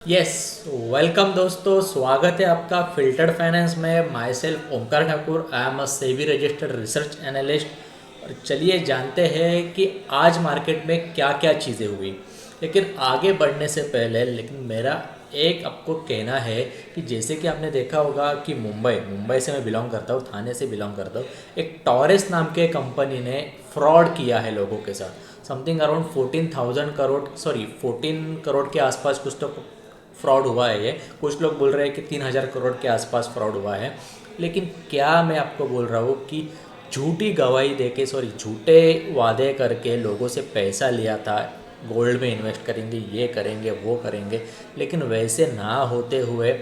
Yes, welcome दोस्तों। स्वागत है आपका फिल्टर्ड फाइनेंस में। My self Omkar Thakur, I am a SEBI registered research analyst. और चलिए जानते हैं कि आज मार्केट में क्या क्या चीज़ें हुई। लेकिन आगे बढ़ने से पहले मेरा एक आपको कहना है कि जैसे कि आपने देखा होगा कि मुंबई से मैं बिलोंग करता हूँ, थाने से बिलोंग करता हूँ। एक टॉरेस नाम के कंपनी ने फ्रॉड किया है लोगों के साथ। समथिंग अराउंड 14 करोड़ के आसपास कुछ तो फ्रॉड हुआ है। ये कुछ लोग बोल रहे हैं कि 3,000 करोड़ के आसपास फ्रॉड हुआ है। लेकिन क्या मैं आपको बोल रहा हूँ कि झूठी गवाही देके, झूठे वादे करके लोगों से पैसा लिया था। गोल्ड में इन्वेस्ट करेंगे, ये करेंगे, वो करेंगे, लेकिन वैसे ना होते हुए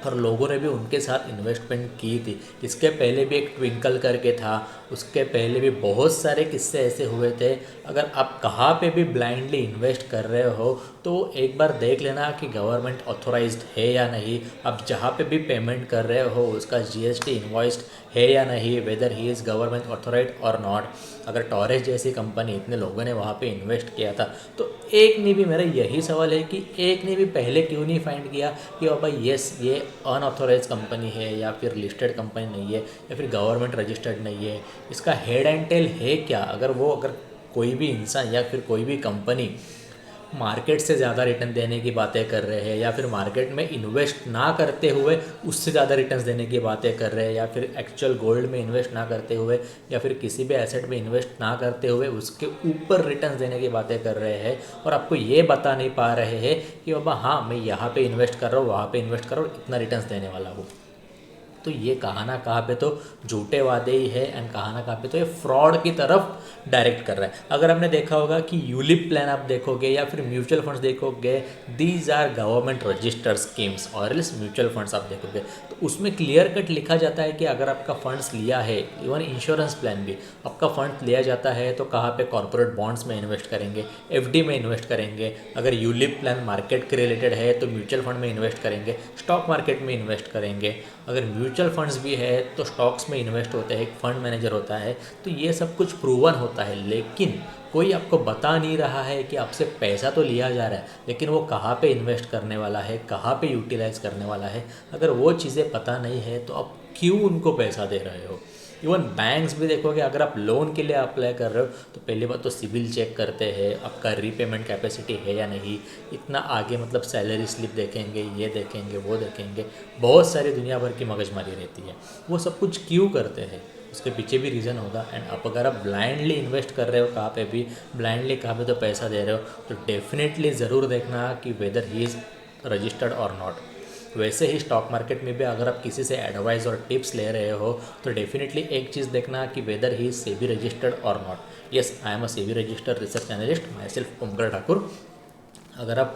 और लोगों ने भी उनके साथ इन्वेस्टमेंट की थी। इसके पहले भी एक ट्विंकल करके था, उसके पहले भी बहुत सारे किस्से ऐसे हुए थे। अगर आप कहाँ पे भी ब्लाइंडली इन्वेस्ट कर रहे हो तो एक बार देख लेना कि गवर्नमेंट ऑथोराइज्ड है या नहीं। आप जहाँ पे भी पेमेंट कर रहे हो उसका जीएसटी इन्वॉइस्ड है या नहीं, whether he is government authorise और नॉट। अगर टॉरेस जैसी कंपनी, इतने लोगों ने वहाँ पे इन्वेस्ट किया था, तो एक ने भी, मेरा यही सवाल है कि एक ने भी पहले क्यों नहीं फाइंड किया कि बाबा यस, ये अनऑथोराइज कंपनी है या फिर लिस्टेड कंपनी नहीं है या फिर गवर्नमेंट रजिस्टर्ड नहीं है। इसका हेड एंड टेल है क्या। अगर कोई भी इंसान या फिर कोई भी कंपनी मार्केट से ज़्यादा रिटर्न देने की बातें कर रहे हैं, या फिर मार्केट में इन्वेस्ट ना करते हुए उससे ज़्यादा रिटर्न्स देने की बातें कर रहे हैं, या फिर एक्चुअल गोल्ड में इन्वेस्ट ना करते हुए या फिर किसी भी एसेट में इन्वेस्ट ना करते हुए उसके ऊपर रिटर्न्स देने की बातें कर रहे हैं, और आपको ये बता नहीं पा रहे हैं कि बाबा हाँ, मैं यहाँ पे इन्वेस्ट कर रहा हूँ, वहाँ पे इन्वेस्ट कर रहा हूँ, इतना रिटर्न्स देने वाला हूँ, तो ये कहाँ ना कहाँ पे तो झूठे वादे ही है। एंड कहाँ ना कहाँ पे तो ये फ्रॉड की तरफ डायरेक्ट कर रहा है। अगर आपने देखा होगा कि यूलिप प्लान आप देखोगे या फिर म्यूचुअल फंड्स देखोगे, these are government registered schemes और एल्स म्यूचुअल फंड्स आप देखोगे तो उसमें क्लियर कट लिखा जाता है कि अगर आपका फंड्स लिया है, इवन इंश्योरेंस प्लान भी आपका फंड लिया जाता है तो कहाँ पे कॉर्पोरेट बॉन्ड्स में इन्वेस्ट करेंगे, एफडी में इन्वेस्ट करेंगे। अगर यूलिप प्लान मार्केट के रिलेटेड है तो म्यूचुअल फंड में इन्वेस्ट करेंगे, स्टॉक मार्केट में इन्वेस्ट करेंगे। अगर म्यूचुअल फंड्स भी है तो स्टॉक्स में इन्वेस्ट होते हैं, एक फंड मैनेजर होता है, तो ये सब कुछ प्रूवन होता है। लेकिन कोई आपको बता नहीं रहा है कि आपसे पैसा तो लिया जा रहा है, लेकिन वो कहाँ पे इन्वेस्ट करने वाला है, कहाँ पे यूटिलाइज करने वाला है। अगर वो चीज़ें पता नहीं है तो आप क्यों उनको पैसा दे रहे हो। इवन बैंक्स भी देखोगे, अगर आप लोन के लिए अप्लाई कर रहे हो तो पहली बात तो सिविल चेक करते हैं, आपका रीपेमेंट कैपेसिटी है या नहीं। इतना आगे मतलब सैलरी स्लिप देखेंगे, ये देखेंगे, वो देखेंगे, बहुत सारी दुनिया भर की मगजमारी रहती है। वो सब कुछ क्यों करते हैं, उसके पीछे भी रीज़न होगा। एंड आप अगर आप ब्लाइंडली इन्वेस्ट कर रहे हो कहाँ पे भी, ब्लाइंडली कहाँ पे तो पैसा दे रहे हो, तो डेफिनेटली ज़रूर देखना कि वेदर ही इज़ रजिस्टर्ड और नॉट। वैसे ही स्टॉक मार्केट में भी अगर आप किसी से एडवाइस और टिप्स ले रहे हो तो डेफिनेटली एक चीज़ देखना कि वेदर ही सेबी रजिस्टर्ड और not. Yes, I am a SEBI registered research analyst, my self Omkar Thakur. अगर आप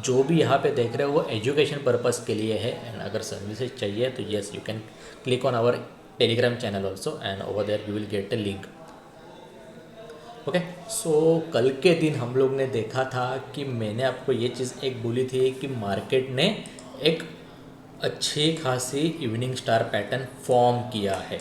जो भी यहाँ पे देख रहे हो वो एजुकेशन पर्पज़ के लिए है। एंड अगर सर्विसेज चाहिए तो yes, you can click on our telegram channel also, and over there you will get a link. Okay, so कल के दिन हम लोग ने देखा था कि मैंने आपको ये चीज़ एक बोली थी कि मार्केट ने एक अच्छी खासी इवनिंग स्टार पैटर्न फॉर्म किया है,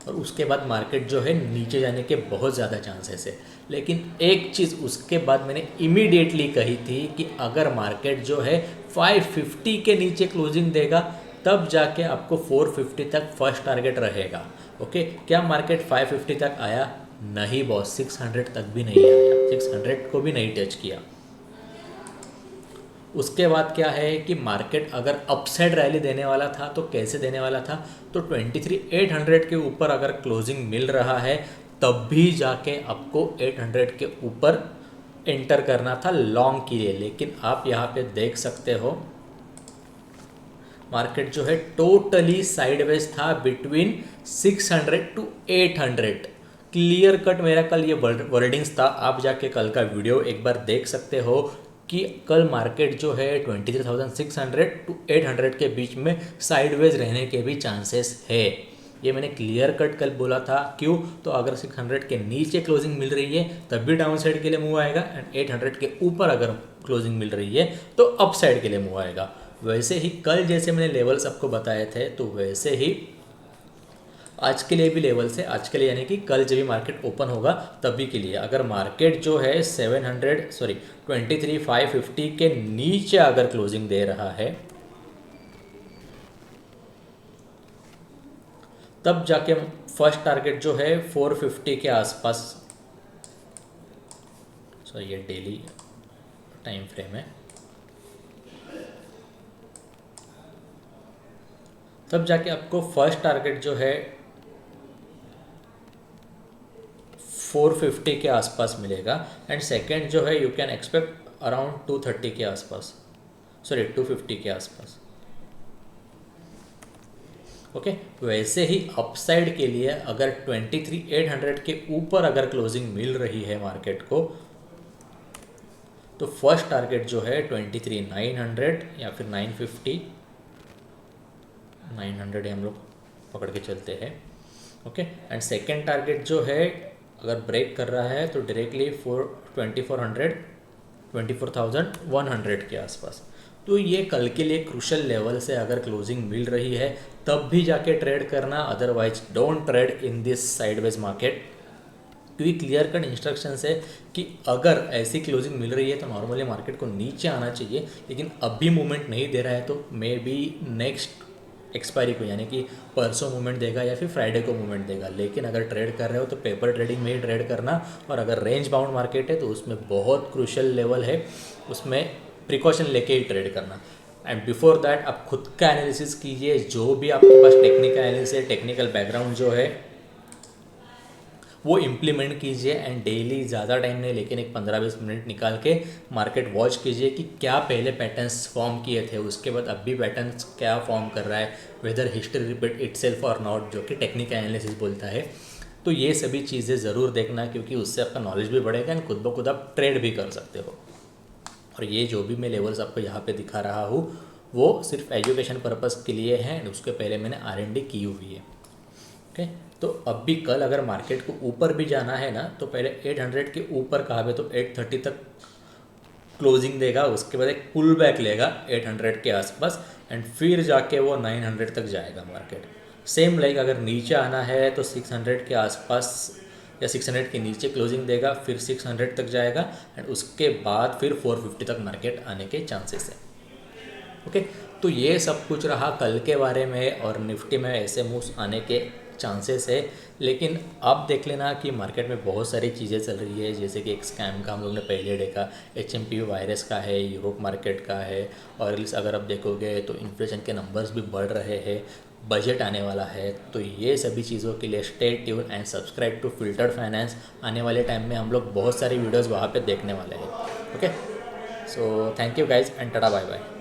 और उसके बाद मार्केट जो है नीचे जाने के बहुत ज़्यादा चांसेस है। लेकिन एक चीज़ उसके बाद मैंने इमीडिएटली कही थी कि अगर मार्केट जो है 550 के नीचे क्लोजिंग देगा तब जाके आपको 450 तक फर्स्ट टारगेट रहेगा। ओके, क्या मार्केट 550 तक आया? नहीं बॉस, 600 तक भी नहीं आया, 600 को भी नहीं टच किया। उसके बाद क्या है कि मार्केट अगर अपसाइड रैली देने वाला था तो कैसे देने वाला था, तो 23,800 के ऊपर अगर क्लोजिंग मिल रहा है तब भी जाके आपको 800 के ऊपर एंटर करना था लॉन्ग के लिए। लेकिन आप यहाँ पे देख सकते हो मार्केट जो है टोटली साइडवेज था बिटवीन 600 टू 800। क्लियर कट मेरा कल ये वर्डिंग्स था, आप जाके कल का वीडियो एक बार देख सकते हो कि कल मार्केट जो है 23,600 टू 800 के बीच में साइडवेज रहने के भी चांसेस है। ये मैंने क्लियर कट कल बोला था। क्यों? तो अगर 600 के नीचे क्लोजिंग मिल रही है तब भी डाउन साइड के लिए मूव आएगा, एंड 800 के ऊपर अगर क्लोजिंग मिल रही है तो अप साइड के लिए मूव आएगा। वैसे ही कल जैसे मैंने लेवल्स आपको बताए थे तो वैसे ही आज के लिए भी लेवल्स है, आज के लिए यानी कि कल जब भी मार्केट ओपन होगा तभी के लिए। अगर मार्केट जो है 23,550 के नीचे अगर क्लोजिंग दे रहा है तब जाके फर्स्ट टारगेट जो है 450 के आसपास, सॉरी ये डेली टाइम फ्रेम है, तब जाके आपको फर्स्ट टारगेट जो है 450 के आसपास मिलेगा एंड सेकंड जो है यू कैन एक्सपेक्ट अराउंड 230 के आसपास, सॉरी 250 के आसपास। ओके वैसे ही अपसाइड के लिए अगर 23,800 के ऊपर अगर क्लोजिंग मिल रही है मार्केट को तो फर्स्ट टारगेट जो है 23,900 या फिर 950, 900 हम लोग पकड़ के चलते हैं। ओके एंड सेकेंड टारगेट जो है अगर ब्रेक कर रहा है तो डायरेक्टली 24,100 के आसपास। तो ये कल के लिए क्रूशल लेवल से अगर क्लोजिंग मिल रही है तब भी जाके ट्रेड करना, otherwise don't trade in this sideways market. क्योंकि क्लियर कट इंस्ट्रक्शंस है कि अगर ऐसी क्लोजिंग मिल रही है तो नॉर्मली मार्केट को नीचे आना चाहिए, लेकिन अभी मूवमेंट नहीं दे रहा है तो मे बी नेक्स्ट एक्सपायरी को यानी कि परसों मूवमेंट देगा या फिर फ्राइडे को मूवमेंट देगा। लेकिन अगर ट्रेड कर रहे हो तो पेपर ट्रेडिंग में ही ट्रेड करना, और अगर रेंज बाउंड मार्केट है तो उसमें बहुत क्रूशियल लेवल है, उसमें प्रिकॉशन लेके ही ट्रेड करना। एंड बिफोर दैट आप खुद का एनालिसिस कीजिए, जो भी आपके पास टेक्निकल एनालिसिस है, टेक्निकल बैकग्राउंड जो है वो इम्प्लीमेंट कीजिए एंड डेली ज़्यादा टाइम नहीं लेकिन एक 15-20 मिनट निकाल के मार्केट वॉच कीजिए कि क्या पहले पैटर्न्स फॉर्म किए थे, उसके बाद अब भी पैटर्न्स क्या फॉर्म कर रहा है, वेदर हिस्ट्री रिपीट इटसेल्फ और नॉट, जो कि टेक्निकल एनालिसिस बोलता है। तो ये सभी चीज़ें ज़रूर देखना क्योंकि उससे आपका नॉलेज भी बढ़ेगा एंड खुद ब खुद आप ट्रेड भी कर सकते हो। और ये जो भी मैं लेवल्स आपको यहाँ पे दिखा रहा हूँ वो सिर्फ एजुकेशन पर्पज़ के लिए हैं एंड उसके पहले मैंने R&D की हुई है। ओके तो अब भी कल अगर मार्केट को ऊपर भी जाना है ना तो पहले 800 के ऊपर कहा है तो 830 तक क्लोजिंग देगा, उसके बाद एक पुल बैक लेगा 800 के आसपास एंड फिर जाके वो 900 तक जाएगा मार्केट। सेम लाइक अगर नीचे आना है तो 600 के आसपास या 600 के नीचे क्लोजिंग देगा, फिर 600 तक जाएगा एंड उसके बाद फिर 450 तक मार्केट आने के चांसेस है। ओके तो ये सब कुछ रहा कल के बारे में, और निफ्टी में ऐसे मूव्स आने के चांसेस है। लेकिन आप देख लेना कि मार्केट में बहुत सारी चीज़ें चल रही है, जैसे कि एक स्कैम का हम लोग ने पहले देखा, HMP वायरस का है, यूरोप मार्केट का है, और अगर आप देखोगे तो इन्फ्लेशन के नंबर्स भी बढ़ रहे हैं, बजट आने वाला है। तो ये सभी चीज़ों के लिए stay tune and subscribe to Filtered Finance. आने वाले टाइम में हम लोग बहुत सारी वीडियोज़ वहाँ पर देखने वाले हैं। Okay so thank you guys and tata bye bye.